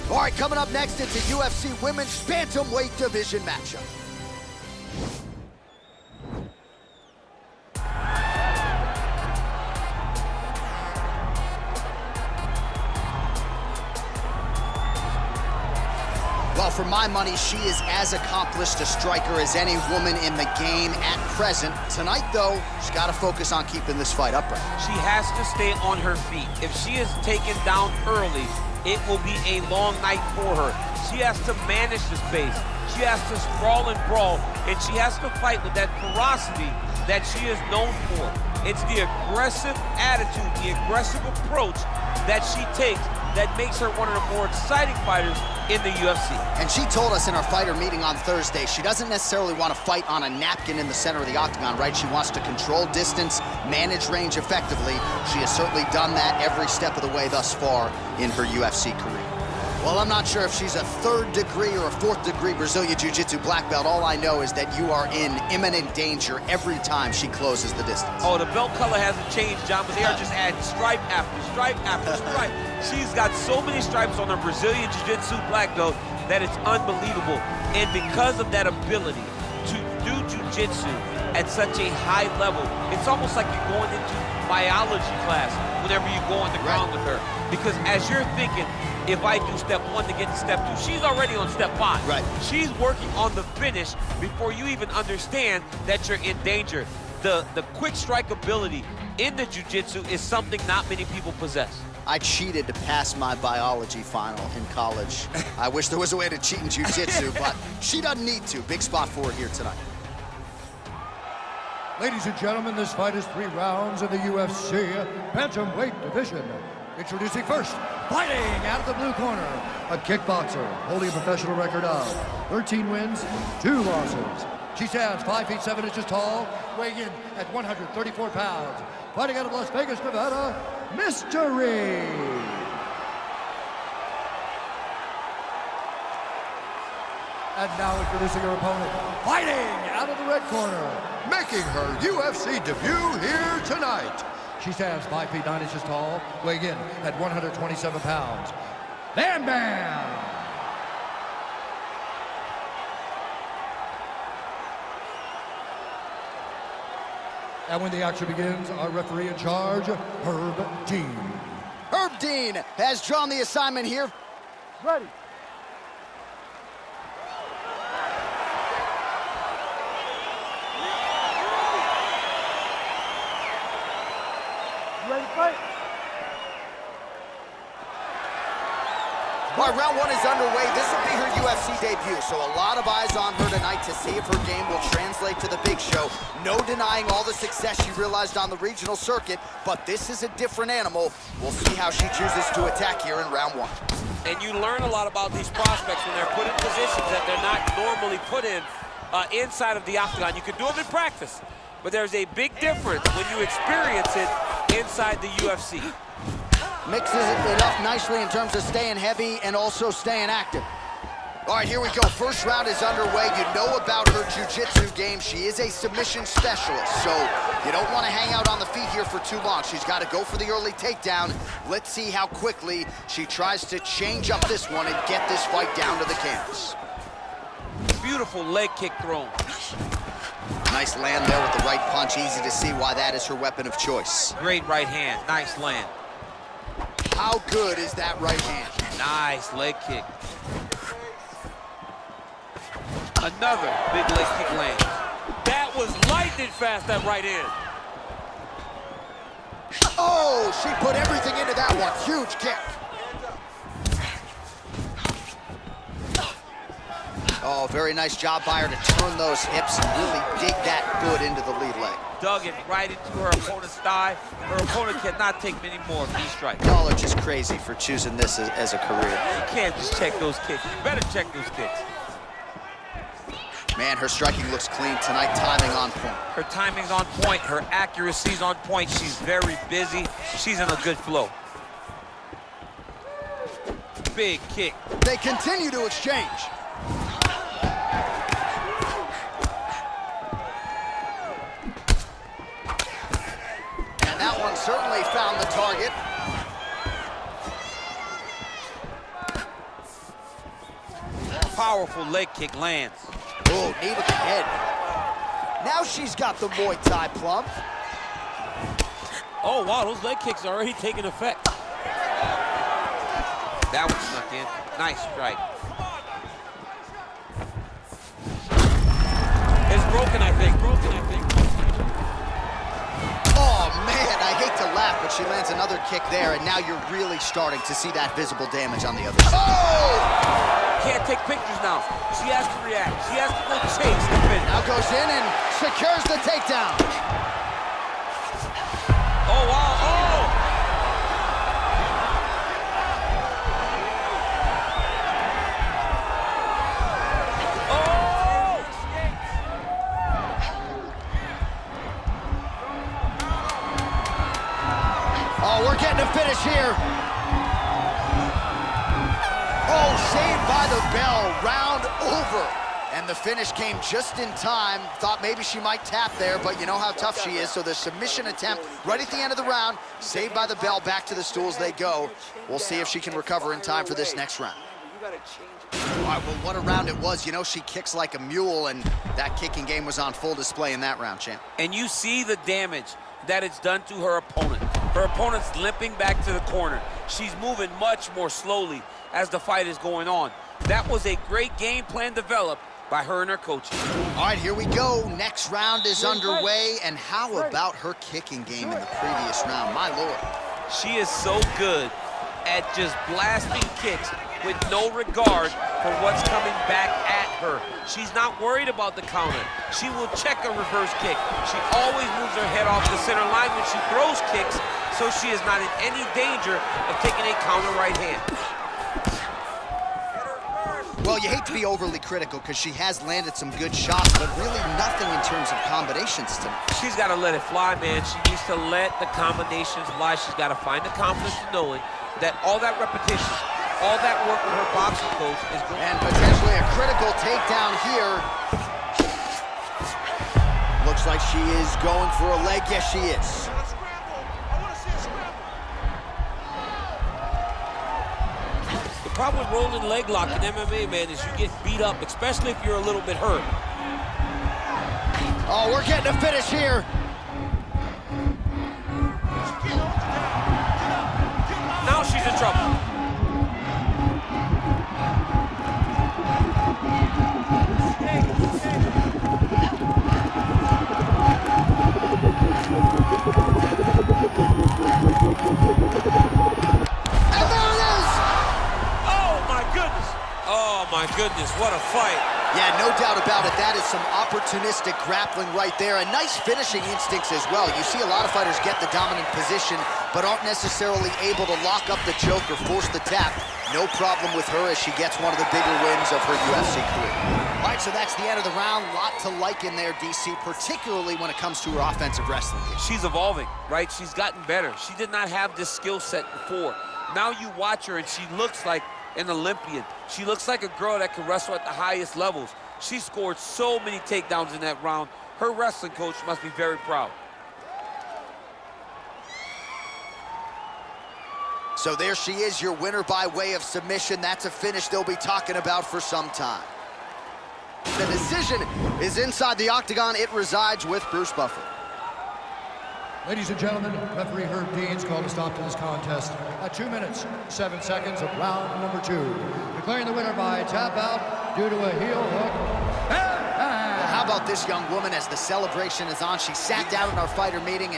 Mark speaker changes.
Speaker 1: All right, coming up next, it's a UFC Women's Bantamweight Division matchup. Well, for my money, she is as accomplished a striker as any woman in the game at present. Tonight, though, she's got to focus on keeping this fight upright.
Speaker 2: She has to stay on her feet. If she is taken down early, it will be a long night for her. She has to manage the space. She has to sprawl and brawl, and she has to fight with that ferocity that she is known for. It's the aggressive attitude, the aggressive approach that she takes that makes her one of the more exciting fighters in the UFC.
Speaker 1: And she told us in our fighter meeting on Thursday, she doesn't necessarily want to fight on a napkin in the center of the octagon, right? She wants to control distance, manage range effectively. She has certainly done that every step of the way thus far in her UFC career. Well, I'm not sure if she's a third degree or a fourth degree Brazilian Jiu-Jitsu black belt. All I know is that you are in imminent danger every time she closes the distance.
Speaker 2: Oh, the belt color hasn't changed, John, but they are just adding stripe after stripe after stripe. She's got so many stripes on her Brazilian Jiu-Jitsu black belt that it's unbelievable. And because of that ability to do Jiu-Jitsu at such a high level, it's almost like you're going into biology class whenever you go on the ground with her. Because as you're thinking, if I do step 1 to get to step 2, she's already on step 5.
Speaker 1: Right.
Speaker 2: She's working on the finish before you even understand that you're in danger. The quick strike ability in the jiu-jitsu is something not many people possess.
Speaker 1: I cheated to pass my biology final in college. I wish there was a way to cheat in jiu-jitsu, but she doesn't need to. Big spot for her here tonight.
Speaker 3: Ladies and gentlemen, this fight is 3 rounds in the UFC Bantamweight Division. Introducing first, fighting out of the blue corner, a kickboxer holding a professional record of 13 wins, 2 losses. She stands 5 feet 7 inches tall, weighing in at 134 pounds. Fighting out of Las Vegas, Nevada, Mystery. And now introducing her opponent, fighting out of the red corner, making her UFC debut here tonight. She stands 5 feet 9 inches tall, weighing in at 127 pounds. Bam Bam! And when the action begins, our referee in charge, Herb Dean.
Speaker 1: Herb Dean has drawn the assignment here.
Speaker 3: Ready. Ready, fight.
Speaker 1: All right, round 1 is underway. This will be her UFC debut, so a lot of eyes on her tonight to see if her game will translate to the big show. No denying all the success she realized on the regional circuit, but this is a different animal. We'll see how she chooses to attack here in round 1.
Speaker 2: And you learn a lot about these prospects when they're put in positions that they're not normally put in inside of the octagon. You can do them in practice, but there's a big difference when you experience it inside the UFC.
Speaker 1: Mixes it up nicely in terms of staying heavy and also staying active. All right, here we go. First round is underway. You know about her jiu-jitsu game. She is a submission specialist, so you don't want to hang out on the feet here for too long. She's got to go for the early takedown. Let's see how quickly she tries to change up this one and get this fight down to the canvas.
Speaker 2: Beautiful leg kick thrown.
Speaker 1: Nice land there with the right punch. Easy to see why that is her weapon of choice.
Speaker 2: Great right hand. Nice land.
Speaker 1: How good is that right hand?
Speaker 2: Nice leg kick. Another big leg kick lands. That was lightning fast, that right hand.
Speaker 1: Oh, she put everything into that one. Huge kick. Oh, very nice job by her to turn those hips and really dig that foot into the lead leg.
Speaker 2: Dug it right into her opponent's thigh. Her opponent cannot take many more of these strikes.
Speaker 1: Y'all are just crazy for choosing this as a career.
Speaker 2: You can't just check those kicks. You better check those kicks.
Speaker 1: Man, her striking looks clean tonight, timing on point.
Speaker 2: Her timing's on point. Her accuracy's on point. She's very busy. She's in a good flow. Big kick.
Speaker 1: They continue to exchange. And that one certainly found the target.
Speaker 2: powerful leg kick lands.
Speaker 1: Oh, knee to the head. Now she's got the Muay Thai plump.
Speaker 2: Oh, wow, those leg kicks are already taking effect. That one snuck in. Nice strike. It's broken, I think.
Speaker 1: Oh, man, I hate to laugh, but she lands another kick there, and now you're really starting to see that visible damage on the other side.
Speaker 2: Oh! Can't take pictures now. She has to react. She has to go chase the finish.
Speaker 1: Now goes in and secures the takedown.
Speaker 2: Oh, wow. Oh!
Speaker 1: Oh, we're getting a finish here. Oh, saved by the bell, round over. And the finish came just in time. Thought maybe she might tap there, but you know how tough she is. So the submission attempt right at the end of the round, saved by the bell, back to the stools they go. We'll see if she can recover in time for this next round. All right, well, what a round it was. You know, she kicks like a mule, and that kicking game was on full display in that round, champ.
Speaker 2: And you see the damage that it's done to her opponent. Her opponent's limping back to the corner. She's moving much more slowly as the fight is going on. That was a great game plan developed by her and her coaches.
Speaker 1: All right, here we go. Next round is underway, and how about her kicking game in the previous round? My Lord.
Speaker 2: She is so good at just blasting kicks with no regard for what's coming back at her. She's not worried about the counter. She will check a reverse kick. She always moves her head off the center line when she throws kicks, so she is not in any danger of taking a counter right hand.
Speaker 1: Well, you hate to be overly critical because she has landed some good shots, but really nothing in terms of combinations tonight.
Speaker 2: She's got to let it fly, man. She needs to let the combinations fly. She's got to find the confidence in knowing that all that repetition, all that work with her boxing coach is going.
Speaker 1: And potentially a critical takedown here. Looks like she is going for a leg. Yes, she is.
Speaker 2: The problem with rolling leg lock in MMA, man, is you get beat up, especially if you're a little bit hurt.
Speaker 1: Oh, we're getting a finish here.
Speaker 2: Now she's in trouble.
Speaker 1: And there it is!
Speaker 2: Oh my goodness, what a fight.
Speaker 1: Yeah, no doubt about it. That is some opportunistic grappling right there, and nice finishing instincts as well. You see a lot of fighters get the dominant position, but aren't necessarily able to lock up the choke or force the tap. No problem with her as she gets one of the bigger wins of her UFC career. All right, so that's the end of the round. Lot to like in there, DC, particularly when it comes to her offensive wrestling.
Speaker 2: She's evolving, right? She's gotten better. She did not have this skill set before. Now you watch her and she looks like an Olympian. She looks like a girl that can wrestle at the highest levels. She scored so many takedowns in that round. Her wrestling coach must be very proud.
Speaker 1: So there she is, your winner by way of submission. That's a finish they'll be talking about for some time. The decision is inside the octagon. It resides with Bruce Buffer.
Speaker 3: Ladies and gentlemen, referee Herb Dean's called a stop to this contest at 2 minutes, 7 seconds of round number 2. Declaring the winner by tap out due to a heel hook.
Speaker 1: Well, how about this young woman as the celebration is on? She sat down in our fighter meeting and